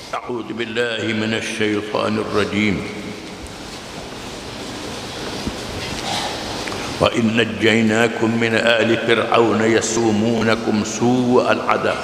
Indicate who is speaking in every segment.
Speaker 1: أعوذ بالله من الشيطان الرجيم وإن نجيناكم من آل فرعون يسومونكم سوء العذاب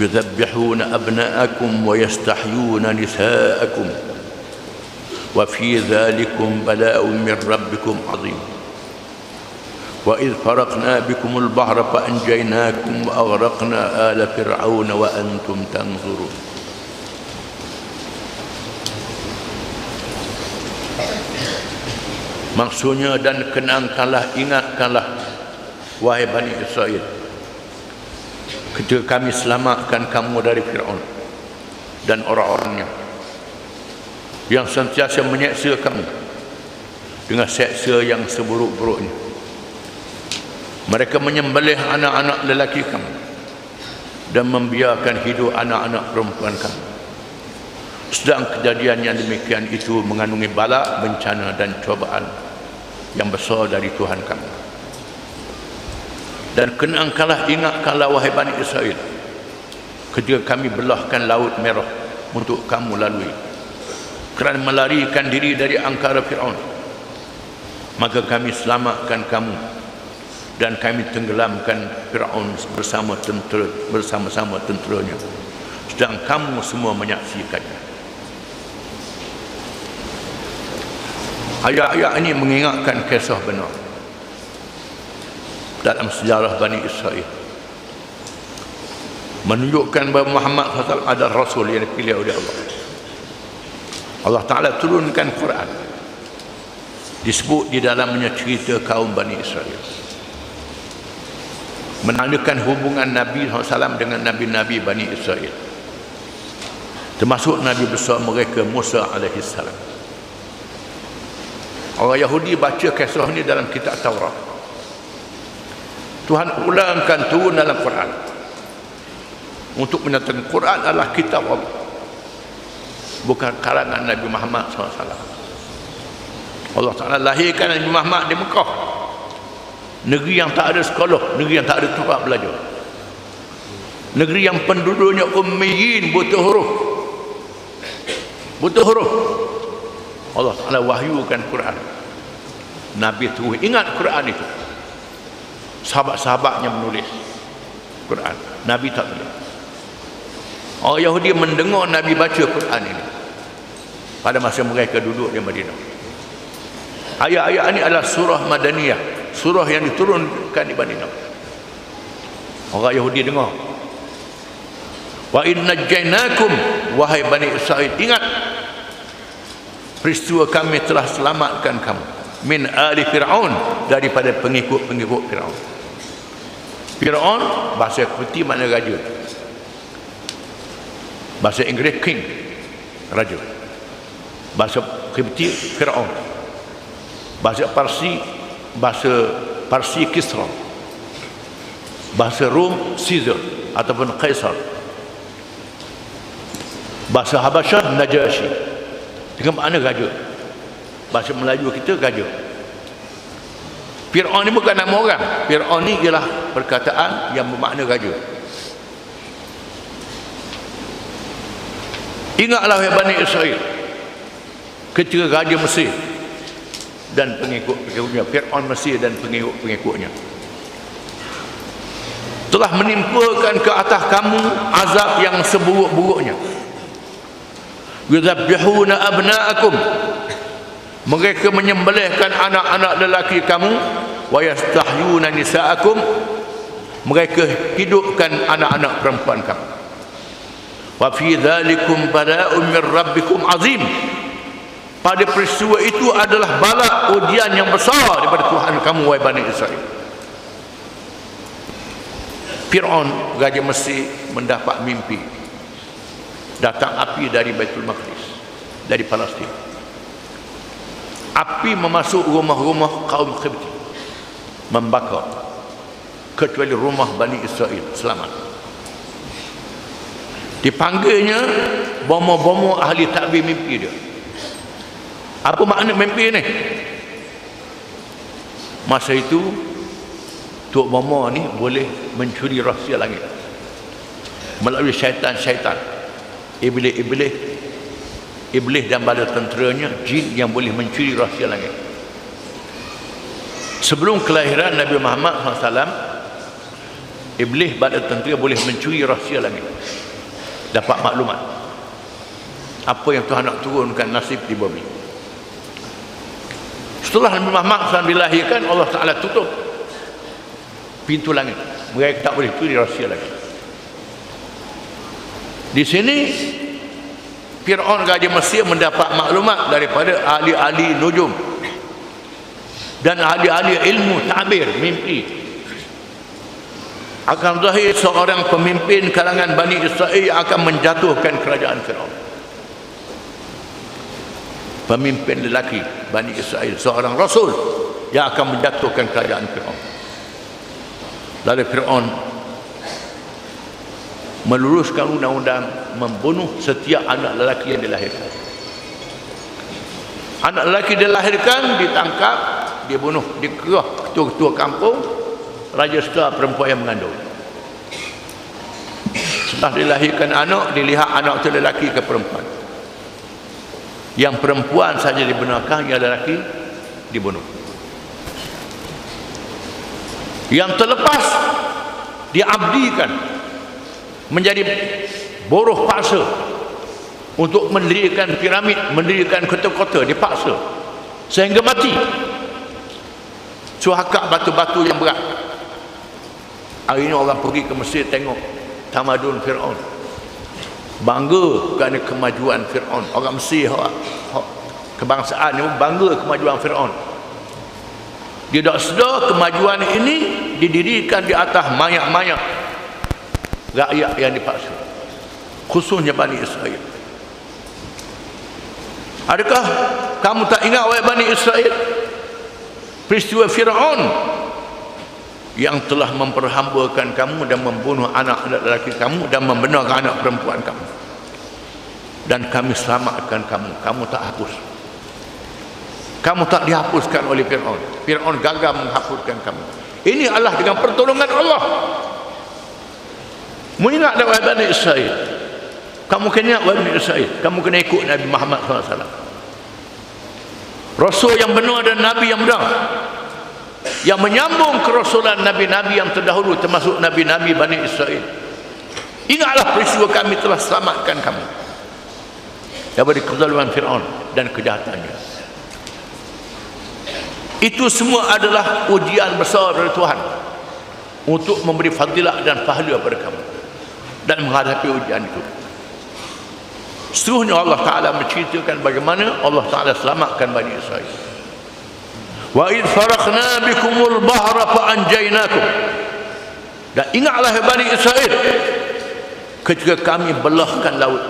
Speaker 1: يذبحون أبناءكم ويستحيون نساءكم وفي ذلكم بلاء من ربكم عظيم وإذ فرقنا بكم البحر فأنجيناكم وأغرقنا آل فرعون وأنتم تنظرون. Maksudnya, dan kenangkanlah, ingatkanlah wahai Bani Israel, ketika kami selamatkan kamu dari Fir'aun dan orang-orangnya yang sentiasa menyeksa kamu dengan seksa yang seburuk-buruknya. Mereka menyembelih anak-anak lelaki kamu dan membiarkan hidup anak-anak perempuan kamu. Sedang kejadian yang demikian itu mengandungi bala, bencana dan cobaan yang besar dari Tuhan kamu. Dan kenangkanlah, ingatkanlah wahai Bani Israel, ketika kami belahkan Laut Merah untuk kamu lalui kerana melarikan diri dari angkara Fir'aun. Maka kami selamatkan kamu dan kami tenggelamkan Fir'aun bersama-sama tenteranya, sedang kamu semua menyaksikannya. Ayat-ayat ini mengingatkan kisah benar dalam sejarah Bani Israel, menunjukkan bahawa Muhammad SAW adalah Rasul yang dipilih oleh Allah. Allah Ta'ala turunkan Quran, disebut di dalamnya cerita kaum Bani Israel, menandakan hubungan Nabi SAW dengan Nabi-Nabi Bani Israel, termasuk Nabi besar mereka Musa AS. Orang Yahudi baca kisah ini dalam kitab Taurat. Tuhan ulangkan turun dalam Quran untuk menyatakan Quran adalah kitab Allah, bukan karangan Nabi Muhammad SAW. Allah Ta'ala lahirkan Nabi Muhammad di Mekah, negeri yang tak ada sekolah, negeri yang tak ada tempat belajar, negeri yang penduduknya ummiyin, buta huruf. Allah Ta'ala wahyukan Quran. Nabi tu ingat Quran itu, sahabat-sahabatnya menulis Quran, Nabi tak tulis. Orang Yahudi mendengar Nabi baca Quran ini pada masa mereka duduk di Madinah. Ayat-ayat ini adalah surah Madaniyah, surah yang diturunkan di Madinah. Orang Yahudi dengar, wa inna najjaynakum, wahai Bani Israel, ingat peristiwa kami telah selamatkan kamu, min ali Fir'aun, daripada pengikut-pengikut Fir'aun. Fir'aun bahasa Qibti makna raja, bahasa Inggeris king, raja. Bahasa Qibti Fir'aun, bahasa Parsi Kisra, bahasa Rom Caesar ataupun Kaisar, bahasa Habasyah Najashi, dengan makna raja. Bahasa Melayu kita raja. Fir'aun ni bukan nama orang. Fir'aun ni ialah perkataan yang bermakna raja. Ingatlah wahai Bani Israel, ketika raja Mesir dan pengikut-pengikutnya, Fir'aun Mesir dan pengikut-pengikutnya telah menimpakan ke atas kamu azab yang seburuk-buruknya. Yuzabbihuna abna'akum, mereka menyembelihkan anak-anak lelaki kamu, wa yastahyuna nisa'akum, mereka hidupkan anak-anak perempuan kamu. Wa fi dzalikum bala'un min rabbikum azim, pada peristiwa itu adalah bala, ujian yang besar daripada Tuhan kamu wahai Bani Israel. Fir'aun raja Mesir mendapat mimpi, datang api dari Baitul Maqdis, dari Palestin. Api memasuk rumah-rumah kaum Qibti, membakar, kecuali rumah Bani Israel selamat. Dipanggilnya bomo-bomo ahli takbir mimpi dia. Apa makna mimpi ni? Masa itu Tok Bomo ni boleh mencuri rahsia langit melalui syaitan-syaitan iblis dan bala tenteranya, jin yang boleh mencuri rahsia langit. Sebelum kelahiran Nabi Muhammad SAW, iblis bala tentera boleh mencuri rahsia langit, dapat maklumat apa yang Tuhan nak turunkan nasib di bumi. Setelah Nabi Muhammad SAW dilahirkan, Allah Ta'ala tutup pintu langit, mereka tak boleh curi rahsia lagi. Di sini Fir'aun Raja Mesir mendapat maklumat daripada ahli-ahli nujum dan ahli-ahli ilmu ta'bir mimpi. Akan zahir seorang pemimpin kalangan Bani Israel yang akan menjatuhkan kerajaan Fir'aun. Pemimpin lelaki Bani Israel, seorang Rasul yang akan menjatuhkan kerajaan Fir'aun. Lalu Fir'aun meluluskan undang-undang membunuh setiap anak lelaki yang dilahirkan. Anak lelaki dilahirkan, ditangkap, dibunuh, dikerah ketua-ketua kampung, raja setelah perempuan yang mengandung. Setelah dilahirkan anak, dilihat anak itu lelaki ke perempuan. Yang perempuan saja dibenarkan, yang lelaki dibunuh. Yang terlepas diabdikan menjadi buruh paksa untuk mendirikan piramid, mendirikan kota-kota, dipaksa sehingga mati. Suhakak batu-batu yang berat. Hari ini orang pergi ke Mesir tengok tamadun Fir'aun, bangga kerana kemajuan Fir'aun. Orang Mesir, kebangsaan ini bangga kemajuan Fir'aun. Dia tak sedar kemajuan ini didirikan di atas mayat-mayat rakyat yang dipaksa, khususnya Bani Israel. Adakah kamu tak ingat, wahai Bani Israel, peristiwa Fir'aun yang telah memperhambakan kamu dan membunuh anak-anak lelaki kamu dan membenarkan anak perempuan kamu, dan kami selamatkan kamu. Kamu tak hapus, kamu tak dihapuskan oleh Fir'aun. Fir'aun gagal menghapuskan kamu. Ini adalah dengan pertolongan Allah. Mengingat wahai Bani Israel, kamu kena, wahai Bani Israel, kamu kena ikut Nabi Muhammad SAW, Rasul yang benar dan Nabi yang benar, yang menyambung kerasulan Nabi-Nabi yang terdahulu, termasuk Nabi-Nabi Bani Israel. Ingatlah peristiwa kami telah selamatkan kamu daripada kezaliman Fir'aun dan kejahatannya. Itu semua adalah ujian besar dari Tuhan untuk memberi fadilah dan pahala kepada kamu dan menghadapi ujian itu. Seterusnya Allah Ta'ala menceritakan bagaimana Allah Ta'ala selamatkan Bani Israel. Wa idh faraqna bikumul bahra fa'anjaynakum. Dan ingatlah Bani Israel ketika kami belahkan laut,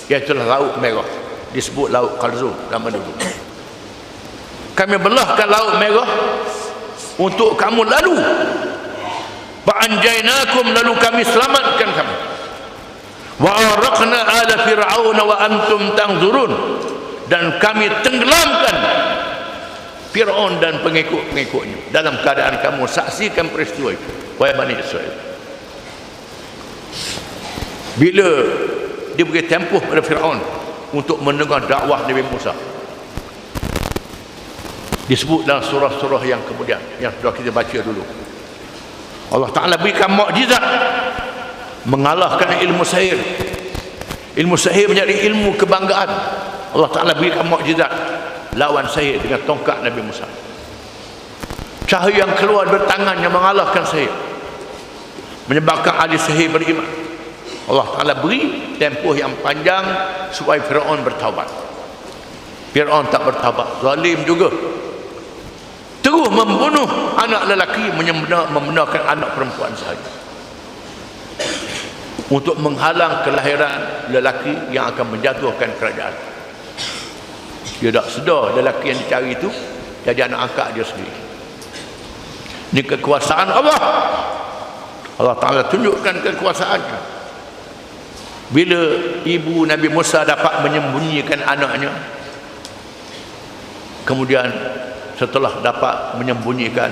Speaker 1: iaitu Laut Merah, disebut Laut Qalzum zaman dulu. Kami belahkan Laut Merah untuk kamu lalu. Fa'anjaynakum, lalu kami selamatkan kamu. Wa araqna ala fir'aun wa antum tanzurun, dan kami tenggelamkan Fir'aun dan pengikut-pengikutnya dalam keadaan kamu saksikan peristiwa itu, wahai Bani Israel. Bila diberi tempoh pada Fir'aun untuk mendengar dakwah Nabi Musa, disebut dalam surah-surah yang kemudian yang sudah kita baca dulu, Allah Ta'ala berikan mukjizat mengalahkan ilmu sihir. Ilmu sihir menjadi ilmu kebanggaan. Allah Ta'ala berikan mukjizat lawan sihir dengan tongkat Nabi Musa, cahaya yang keluar bertangan yang mengalahkan sihir, menyebabkan ahli sihir beriman. Allah Ta'ala beri tempoh yang panjang supaya Fir'aun bertaubat. Fir'aun tak bertaubat, zalim juga, terus membunuh anak lelaki, membenarkan anak perempuan sahaja untuk menghalang kelahiran lelaki yang akan menjatuhkan kerajaan. Dia tak sedar lelaki yang dicari itu jadi anak angkat dia sendiri. Ini kekuasaan Allah. Allah Ta'ala tunjukkan kekuasaannya. Bila ibu Nabi Musa dapat menyembunyikan anaknya, kemudian setelah dapat menyembunyikan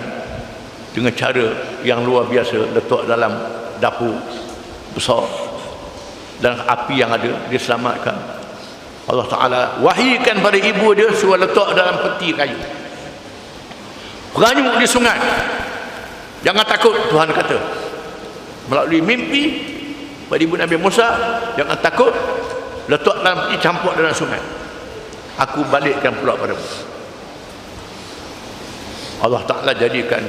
Speaker 1: dengan cara yang luar biasa, letak dalam dapur besar, dan api yang ada, dia selamatkan. Allah Ta'ala wahyukan pada ibu dia suruh letak dalam peti kayu, peranyuk di sungai. Jangan takut, Tuhan kata melalui mimpi pada ibu Nabi Musa, jangan takut, letak dalam peti, campur dalam sungai, aku balikkan pula padamu. Allah Ta'ala jadikan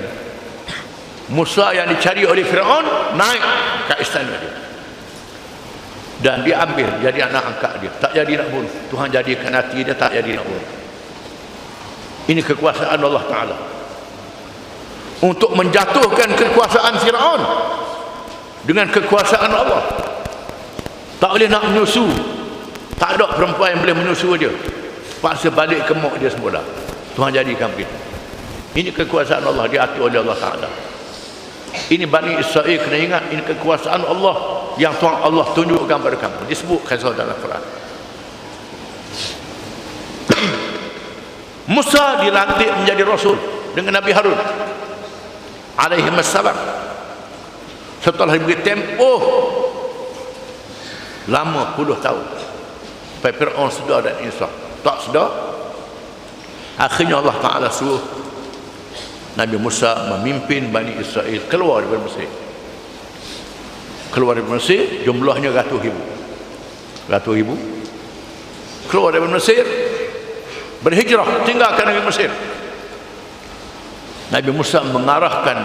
Speaker 1: Musa yang dicari oleh Fir'aun naik ke istana dia, dan dia ambil jadi anak angkat dia, tak jadi nak bunuh. Tuhan jadikan hati dia tak jadi nak bunuh. Ini kekuasaan Allah Ta'ala untuk menjatuhkan kekuasaan Fir'aun dengan kekuasaan Allah. Tak boleh nak menyusu, tak ada perempuan yang boleh menyusu dia, paksa balik ke mak dia semula. Tuhan jadikan begitu. Ini kekuasaan Allah, diatur oleh Allah Ta'ala. Ini Bani Israel kena ingat, ini kekuasaan Allah yang Tuhan Allah tunjukkan pada kamu. Disebut kisah dalam Quran. Musa dilantik menjadi Rasul dengan Nabi Harun alaihi wassalam. Setelah diberi tempoh lama puluh tahun, sampai Fir'aun sedar dan insaf. Tak sedar, akhirnya Allah Ta'ala suruh Nabi Musa memimpin Bani Israel keluar dari Mesir. Keluar dari Mesir, jumlahnya ratus ribu. Keluar dari Mesir, berhijrah, tinggalkan negeri Mesir. Nabi Musa mengarahkan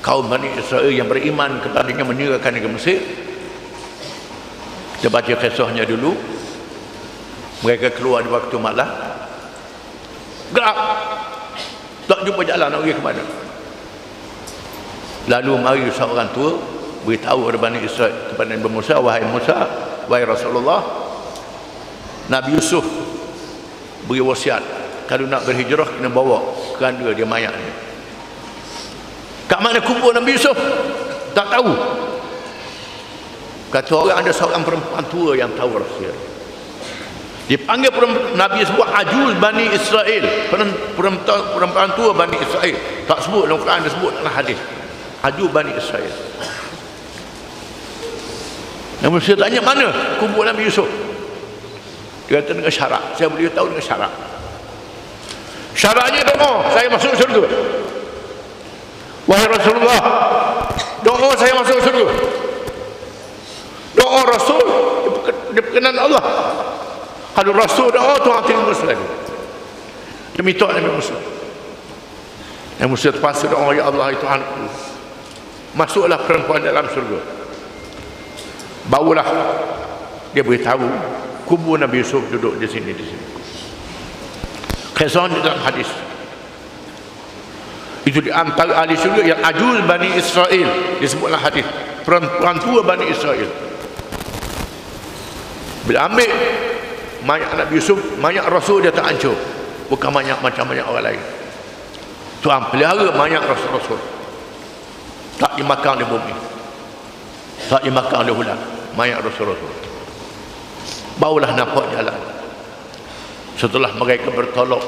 Speaker 1: kaum Bani Israel yang beriman kepadanya meninggalkan negeri Mesir. Kita baca kisahnya dulu. Mereka keluar di waktu malam, gerak, tak jumpa jalan nak pergi ke mana. Lalu mari seorang tua beritahu kepada Bani Israel, kepada Nabi Musa, wahai Musa, wahai Rasulullah, Nabi Yusuf beri wasiat kalau nak berhijrah kena bawa keranda dia, mayatnya. Kat mana kubur Nabi Yusuf? Tak tahu. Kata orang ada seorang perempuan tua yang tahu rahsia. Dipanggil Nabi sebut Ajuz Bani Israel, perempuan tua Bani Israel. Tak sebut dalam Quran, dia sebut dalam hadis Ajuz Bani Israel. Nabi Musa tanya, mana kubur Nabi Yusuf? Dia kata dengan syarat. Saya boleh tahu dengan syarat. Syaratnya doa saya masuk syurga. Wahai Rasulullah, doa saya masuk syurga. Doa Rasul diperkenan Allah. Kalau Rasul doa, Tuhan terima selalu. Demi Tuhan Nabi Musa. Nabi Musa terpaksa doa, ya Allah, ya Tuhanku, masuklah perempuan dalam syurga. Barulah dia beritahu kubur Nabi Yusuf duduk di sini. Kisah di dalam hadis. Itu di antara ahli syurga yang Ajuz Bani Israel, disebutlah hadis perempuan tua Bani Israel. Bila ambil mayat Nabi Yusuf, mayat Rasul dia tak hancur, bukan mayat macam mayat orang lain. Tuhan pelihara mayat Rasul-Rasul, tak dimakan oleh bumi, tak dimakan oleh ular, mayat Rasul-Rasul. Barulah nampak jalan. Setelah mereka bertolak,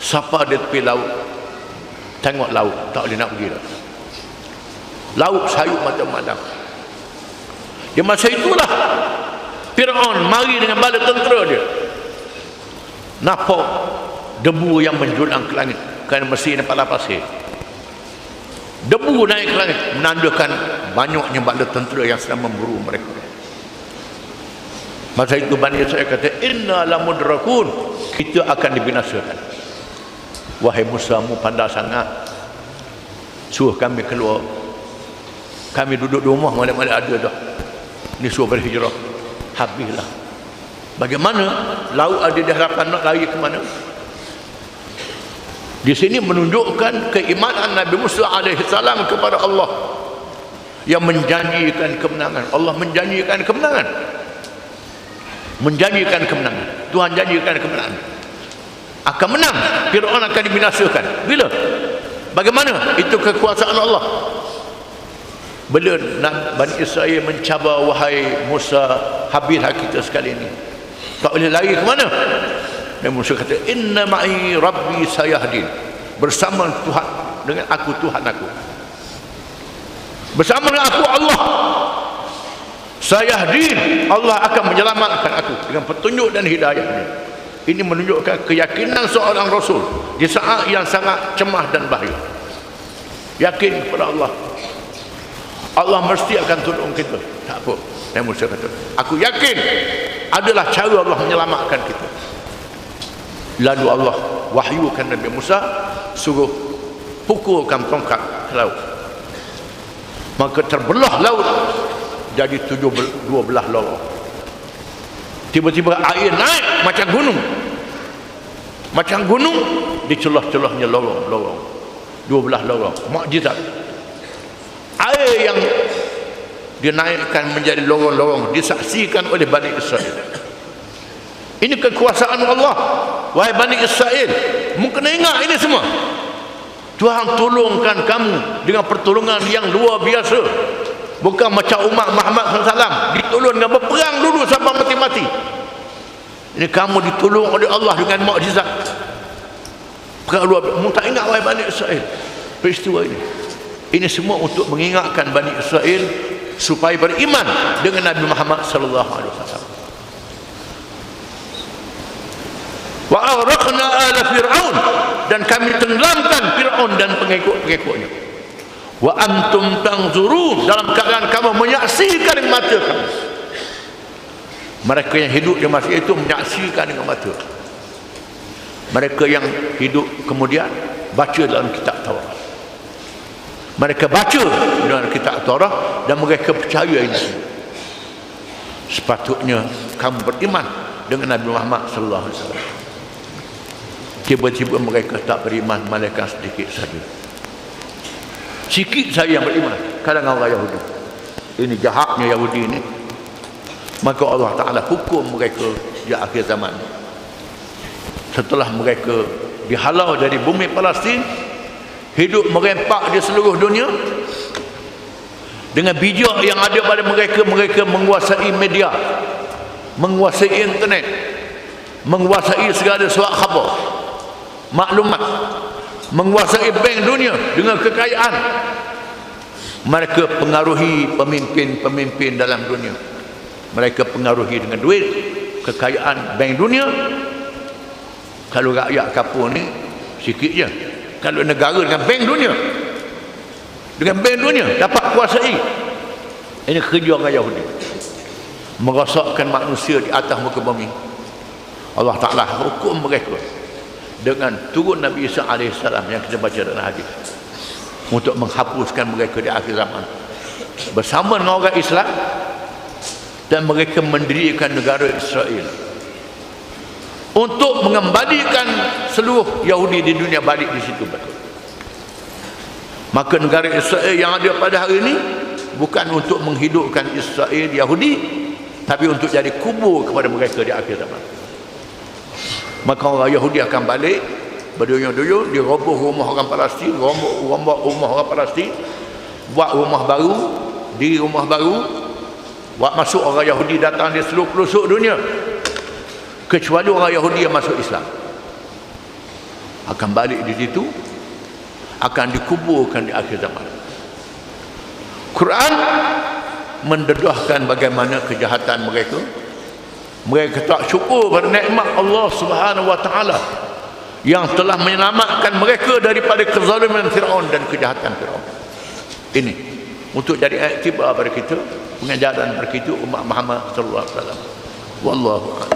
Speaker 1: siapa di tepi laut, tengok laut, tak boleh nak pergi dah. Laut sayup macam-macam. Di masa itulah Fir'aun mari dengan bala tentera dia, nampak debu yang menjulang ke langit, kerana Mesir nampak pasir. Debu naik ke langit menandakan banyaknya bala tentera yang sedang memburu mereka. Masa itu Bani Israel kata, inna lamudrakun, kita akan dibinasakan. Wahai Musa, mu pandai sangat, suruh kami keluar, kami duduk di rumah mana-mana ada dah, ni suruh berhijrah. Habislah. Bagaimana laut ada di hadapan, nak lari ke mana? Di sini menunjukkan keimanan Nabi Musa alaihi salam kepada Allah yang menjanjikan kemenangan. Allah menjanjikan kemenangan. Menjanjikan kemenangan. Tuhan janjikan kemenangan. Akan menang. Fir'aun akan dibinasakan. Bila? Bagaimana? Itu kekuasaan Allah. Bila Bani Israel mencabar, wahai Musa, habislah kita sekali ini, tak boleh lari ke mana? Dan Musa kata, inna ma'i rabbi sayahdin, bersama Tuhan, dengan aku Tuhan aku, bersama dengan aku Allah sayahdin, Allah akan menyelamatkan aku dengan petunjuk dan hidayahnya. Ini menunjukkan keyakinan seorang Rasul di saat yang sangat cemas dan bahaya. Yakin kepada Allah, Allah mesti akan tolong kita. Tak apa, Nabi Musa kata, aku yakin adalah cara Allah menyelamatkan kita. Lalu Allah wahyukan Nabi Musa suruh pukulkan tongkat ke laut, maka terbelah laut jadi 12 lorong. Tiba-tiba air naik macam gunung, di celah-celahnya lorong-lorong, 12 lorong. Mukjizat. Air yang dinaikkan menjadi lorong-lorong disaksikan oleh Bani Israel. Ini kekuasaan Allah. Wahai Bani Israel, mungkin ingat ini semua. Tuhan tolongkan kamu dengan pertolongan yang luar biasa. Bukan macam umat Muhammad SAW ditolong dengan berperang dulu sampai mati-mati. Ini kamu ditolong oleh Allah dengan mukjizat. Perang luar biasa. Mu tak ingat wahai Bani Israel peristiwa ini? Ini semua untuk mengingatkan Bani Israel supaya beriman dengan Nabi Muhammad SAW. Wa aghraqna ala Fir'aun, dan kami tenggelamkan Fir'aun dan pengikut-pengikutnya. Wa antum tanzurun, dalam keadaan kamu menyaksikan dengan mata kamu. Mereka yang hidup di masa itu menyaksikan dengan mata. Mereka yang hidup kemudian baca dalam kitab Taurat. Mereka baca dalam kitab Taurat dan mereka percaya ini. Sepatutnya kamu beriman dengan Nabi Muhammad sallallahu alaihi wasallam. Tiba-tiba mereka tak beriman, malaikat sedikit saja. Sikit saya yang beriman kalangan orang Yahudi. Ini jahatnya Yahudi ini. Maka Allah Ta'ala hukum mereka di akhir zaman. Setelah mereka dihalau dari bumi Palestin, hidup merempak di seluruh dunia, dengan bijak yang ada pada mereka, mereka menguasai media, menguasai internet, menguasai segala surat khabar, maklumat, menguasai bank dunia dengan kekayaan. Mereka pengaruhi pemimpin-pemimpin dalam dunia. Mereka pengaruhi dengan duit, kekayaan bank dunia. Kalau rakyat kapur ni sikit je. Kalau negara dengan bank dunia, dapat kuasai. Ini kerja orang Yahudi, merosakkan manusia di atas muka bumi. Allah Ta'ala hukum mereka dengan turun Nabi Isa AS yang kita baca dalam hadis, untuk menghapuskan mereka di akhir zaman bersama dengan orang Islam, dan mereka mendirikan negara Israel untuk mengembalikan seluruh Yahudi di dunia balik di situ betul. Maka negara Israel yang ada pada hari ini bukan untuk menghidupkan Israel Yahudi, tapi untuk jadi kubur kepada mereka di akhir zaman. Maka orang Yahudi akan balik berduyun-duyun, diroboh rumah orang Palestin, rombak rumah orang Palestin, buat rumah baru, di rumah baru, buat masuk orang Yahudi datang di seluruh pelosok dunia, kecuali orang Yahudi yang masuk Islam. Akan balik di situ, akan dikuburkan di akhir zaman. Quran mendedahkan bagaimana kejahatan mereka. Mereka tak syukur pada nikmat Allah Subhanahu wa taala yang telah menyelamatkan mereka daripada kezaliman Firaun dan kejahatan Firaun. Ini untuk jadi iktibar pada kita, pengajaran pada kita umat Muhammad sallallahu alaihi wasallam. Wallahu a'lam.